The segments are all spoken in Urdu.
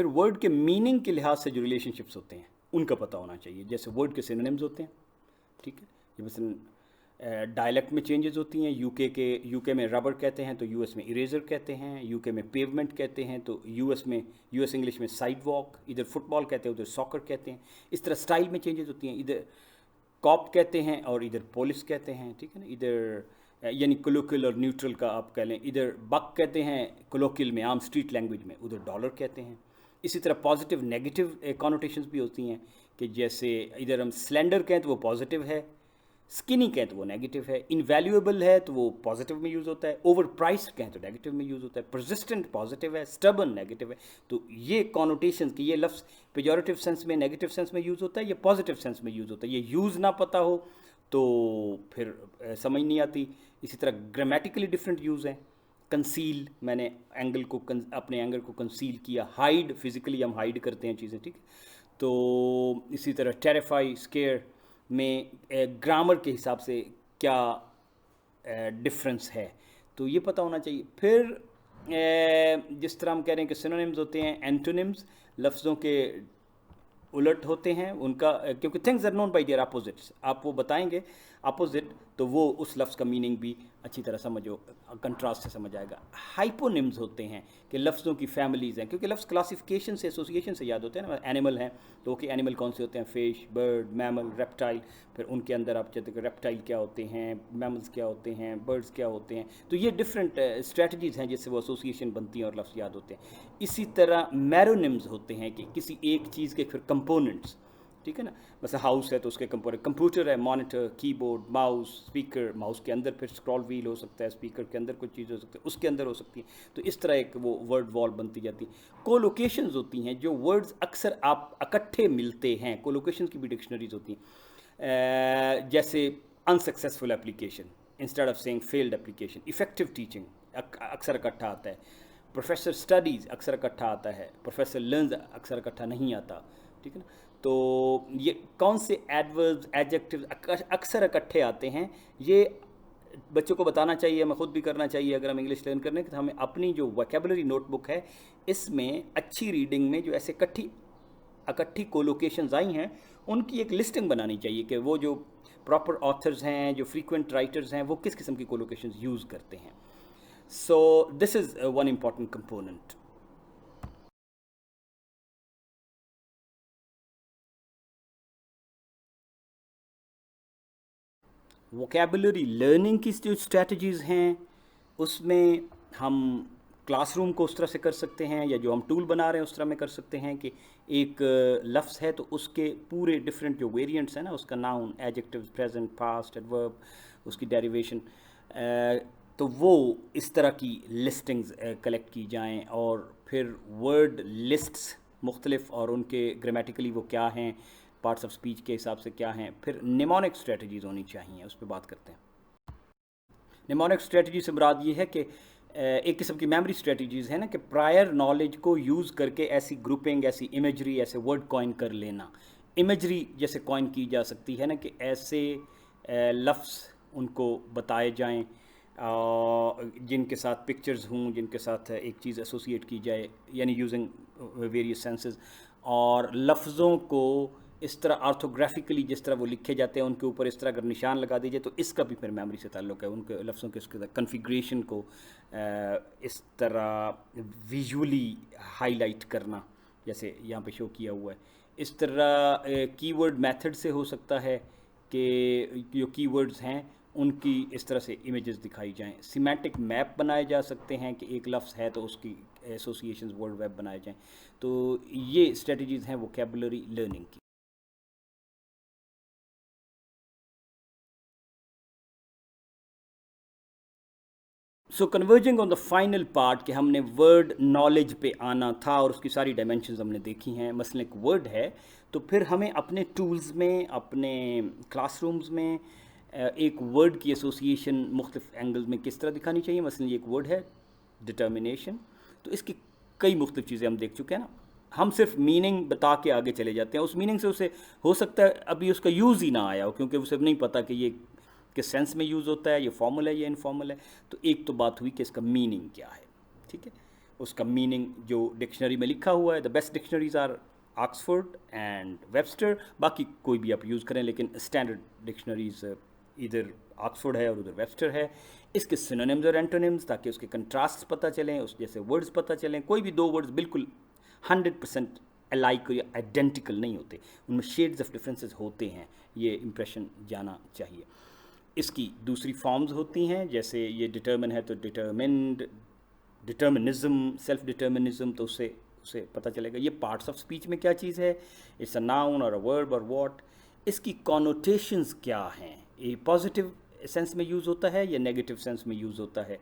پھر ورڈ کے میننگ کے لحاظ سے جو ریلیشن شپس ہوتے ہیں ان کا پتہ ہونا چاہیے. جیسے ورڈ کے سینونیمز ہوتے ہیں, ٹھیک ہے, یہ مثلاً ڈائلیکٹ میں چینجز ہوتی ہیں. یو کے میں ربر کہتے ہیں تو یو ایس میں اریزر کہتے ہیں. یو کے میں پیومنٹ کہتے ہیں تو یو ایس انگلش میں سائڈ واک. ادھر فٹ بال کہتے ہیں, ادھر ساکر کہتے ہیں. اس طرح سٹائل میں چینجز ہوتی ہیں. ادھر کاپ کہتے ہیں اور ادھر پولیس کہتے ہیں, ٹھیک ہے نا. ادھر یعنی کلوکل اور نیوٹرل کا آپ کہہ لیں. ادھر بک کہتے ہیں کلوکل میں, عام اسٹریٹ لینگویج میں, ادھر ڈالر کہتے ہیں. اسی طرح پازیٹیو نیگیٹو کانوٹیشنز بھی ہوتی ہیں کہ جیسے ادھر ہم سلینڈر کہیں تو وہ پازیٹیو ہے, اسکنی کہیں تو وہ نیگیٹو ہے, انویلیویبل ہے تو وہ پازیٹیو میں یوز ہوتا ہے, اوور پرائسڈ کہیں تو نیگیٹو میں یوز ہوتا ہے, پرزسٹنٹ پازیٹیو ہے, اسٹبن نیگیٹو ہے. تو یہ کانوٹیشنز کہ یہ لفظ پیجوریٹیو سینس میں, نیگیٹو سینس میں یوز ہوتا ہے یا پازیٹیو سینس میں یوز ہوتا ہے, یہ یوز نہ پتہ ہو تو پھر سمجھ نہیں آتی. اسی طرح گرامیٹیکلی ڈفرینٹ یوز ہیں. کنسیل, میں نے اینگل کو اپنے اینگل کو کنسیل کیا. ہائیڈ, فزیکلی ہم ہائیڈ کرتے ہیں چیزیں, ٹھیک ہے. تو اسی طرح ٹیریفائی, اسکیئر میں گرامر کے حساب سے کیا ڈفرینس ہے تو یہ پتہ ہونا چاہیے. پھر جس طرح ہم کہہ رہے ہیں کہ سینونیمز ہوتے ہیں, اینٹونیمز لفظوں کے الٹ ہوتے ہیں ان کا, کیونکہ things are known by their opposites. آپ وہ بتائیں گے اپوزٹ تو وہ اس لفظ کا میننگ بھی اچھی طرح سمجھو, کنٹراسٹ سے سمجھ آئے گا. ہائپونیمز ہوتے ہیں کہ لفظوں کی فیملیز ہیں, کیونکہ لفظ کلاسیفیکیشن سے, ایسوسیشن سے یاد ہوتے ہیں نا. اینیمل ہیں تو کہ اینیمل کون سے ہوتے ہیں, فش, برڈ, میمل, ریپٹائل. پھر ان کے اندر آپ چاہتے ہیں کہ ریپٹائل کیا ہوتے ہیں, میملز کیا ہوتے ہیں, برڈز کیا ہوتے ہیں. تو یہ ڈفرینٹ اسٹریٹجیز ہیں جس سے وہ ایسوسیشن بنتی ہیں اور لفظ یاد ہوتے ہیں. اسی طرح میرونیمز ہوتے ہیں کہ کسی ایک چیز کے پھر کمپوننٹس, ٹھیک ہے نا. مثلا ہاؤس ہے تو اس کے کمپوننٹ, کمپیوٹر ہے, مانیٹر, کی بورڈ, ماؤس, اسپیکر, ماؤس کے اندر پھر اسکرول ویل ہو سکتا ہے, اسپیکر کے اندر کچھ چیز ہو سکتی ہے, اس کے اندر ہو سکتی ہیں. تو اس طرح ایک وہ ورڈ وال بنتی جاتی ہے. کولوکیشنز ہوتی ہیں جو ورڈز اکثر آپ اکٹھے ملتے ہیں. کولوکیشنز کی بھی ڈکشنریز ہوتی ہیں, جیسے unsuccessful application instead of saying failed application. Effective teaching اکثر اکٹھا آتا ہے. پروفیسر اسٹڈیز اکثر اکٹھا آتا ہے. پروفیسر لرنز اکثر اکٹھا نہیں آتا, ٹھیک ہے نا. تو یہ کون سے ایڈوربز, ایڈجیکٹیوز اکثر اکٹھے آتے ہیں, یہ بچوں کو بتانا چاہیے, ہمیں خود بھی کرنا چاہیے اگر ہم انگلش لرن کرنے کہ ہمیں اپنی جو ویکیبلری نوٹ بک ہے اس میں اچھی ریڈنگ میں جو ایسے اکٹھی کولوکیشنز آئی ہیں ان کی ایک لسٹنگ بنانی چاہیے کہ وہ جو پراپر آتھرز ہیں, جو فریکوینٹ رائٹرز ہیں, وہ کس قسم کی کولوکیشنز یوز کرتے ہیں. So this is one important component. Vocabulary learning کی جو اسٹریٹجیز ہیں اس میں ہم کلاس روم کو اس طرح سے کر سکتے ہیں, یا جو ہم ٹول بنا رہے ہیں اس طرح میں کر سکتے ہیں کہ ایک لفظ ہے تو اس کے پورے ڈفرینٹ جو ویریئنٹس ہیں نا, اس کا noun, adjective, present, past, adverb, اس کی ڈیریویشن, تو وہ اس طرح کی لسٹنگز کلیکٹ کی جائیں. اور پھر ورڈ لسٹس مختلف اور ان کے گرامیٹیکلی وہ کیا ہیں, پارٹس آف اسپیچ کے حساب سے کیا ہیں. پھر نیمونک اسٹریٹجیز ہونی چاہیے, اس پہ بات کرتے ہیں. نیمونک اسٹریٹجی سے مراد یہ ہے کہ ایک قسم کی میموری اسٹریٹجیز ہیں نا, کہ پرائر نالج کو یوز کر کے ایسی گروپنگ, ایسی امیجری, ایسے ورڈ کوائن کر لینا. امیجری جیسے کوائن کی جا سکتی ہے نا کہ ایسے لفظ ان کو بتائے جائیں جن کے ساتھ پکچرز ہوں, جن کے ساتھ ایک چیز ایسوسیٹ کی جائے, یعنی یوزنگ ویریس سینسز. اور لفظوں کو اس طرح آرتھوگرافیکلی جس طرح وہ لکھے جاتے ہیں ان کے اوپر اس طرح اگر نشان لگا دیجیے تو اس کا بھی پھر میموری سے تعلق ہے. ان کے لفظوں کے اس کے کنفیگریشن کو اس طرح ویژولی ہائی لائٹ کرنا جیسے یہاں پہ شو کیا ہوا ہے. اس طرح کی ورڈ میتھڈ سے ہو سکتا ہے کہ جو کی ورڈز ہیں ان کی اس طرح سے امیجز دکھائی جائیں. سیمیٹک میپ بنائے جا سکتے ہیں کہ ایک لفظ ہے تو اس کی ایسوسیشنز ورڈ ویب بنائے جائیں. تو یہ اسٹریٹجیز ہیں ووکیبلری لرننگ کی. So converging on the final part کہ ہم نے ورڈ نالج پہ آنا تھا اور اس کی ساری ڈائمینشنز ہم نے دیکھی ہیں. مثلا ایک ورڈ ہے تو پھر ہمیں اپنے ٹولز میں, اپنے کلاس رومز میں ایک ورڈ کی ایسوسیشن مختلف اینگلز میں کس طرح دکھانی چاہیے. مثلا یہ ایک ورڈ ہے ڈٹرمنیشن, تو اس کی کئی مختلف چیزیں ہم دیکھ چکے ہیں نا. ہم صرف میننگ بتا کے آگے چلے جاتے ہیں, اس میننگ سے اسے ہو سکتا ہے ابھی اس کا یوز ہی نہ آیا ہو کیونکہ اسے نہیں پتہ کہ یہ کس سینس میں یوز ہوتا ہے, یہ فارمل ہے یا انفارمل ہے. تو ایک تو بات ہوئی کہ اس کا میننگ کیا ہے, ٹھیک ہے. اس کا میننگ جو ڈکشنری میں لکھا ہوا ہے. The best dictionaries are Oxford and Webster. باقی کوئی بھی آپ یوز کریں لیکن اسٹینڈرڈ ڈکشنریز ادھر آکسفورڈ ہے اور ادھر ویبسٹر ہے. اس کے سینونیمز اور اینٹونیمز تاکہ اس کے کنٹراسٹ پتہ چلیں, اس جیسے ورڈز پتہ چلیں. کوئی بھی 2 ورڈز بالکل 100% الائک یا آئیڈینٹیکل نہیں ہوتے, ان میں شیڈز آف ڈفرینسز ہوتے ہیں. یہ امپریشن جانا چاہیے. اس کی دوسری فارمز ہوتی ہیں, جیسے یہ ڈٹرمن ہے تو ڈٹرمنڈ, ڈٹرمنزم, سیلف ڈٹرمنزم, تو اسے پتہ چلے گا. یہ پارٹس آف اسپیچ میں کیا چیز ہے, اٹس اے ناؤن اور اے ورب اور واٹ. اس کی کونوٹیشنز کیا ہیں, یہ پازیٹیو سینس میں یوز ہوتا ہے یا نیگیٹو سینس میں یوز ہوتا ہے.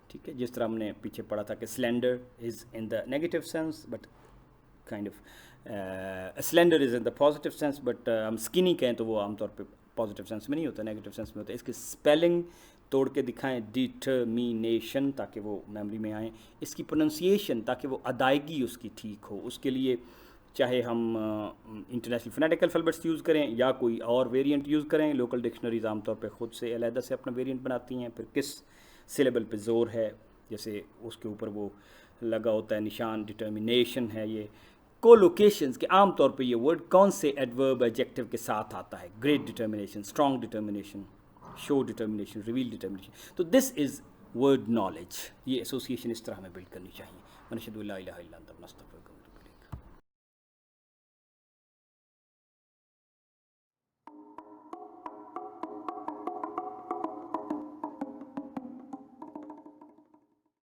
ٹھیک ہے, جس طرح ہم نے پیچھے پڑھا تھا کہ cylinder is in the negative sense but kind of cylinder is in the positive sense, but ہم اسکنی کہیں تو وہ عام طور پہ پازیٹیو سینس میں نہیں ہوتا, نیگیٹو سینس میں ہوتا ہے. اس کی اسپیلنگ توڑ کے دکھائیں, ڈیٹرمینیشن, تاکہ وہ میموری میں آئیں. اس کی پروننسیشن تاکہ وہ ادائیگی اس کی ٹھیک ہو. اس کے لیے چاہے ہم انٹرنیشنل فونیٹک الفابیٹس یوز کریں یا کوئی اور ویریئنٹ یوز کریں. لوکل ڈکشنریز عام طور پہ خود سے علیحدہ سے اپنا ویریئنٹ بناتی ہیں. پھر کس سلیبل پہ زور ہے, جیسے اس کے اوپر وہ لگا ہوتا ہے نشان, ڈٹرمینیشن ہے. یہ کولوکیشنز کے عام طور پہ یہ ورڈ کون سے ایڈورب ایڈجیکٹو کے ساتھ آتا ہے. گریٹ ڈٹرمینیشن, اسٹرانگ ڈٹرمینیشن, شو ڈٹرمینیشن, ریویل ڈٹرمینیشن. تو دس از ورڈ نالج. یہ ایسوسیشن اس طرح ہمیں بلڈ کرنی چاہیے. ونشہد ان لا الہ الا انت نستغفرک.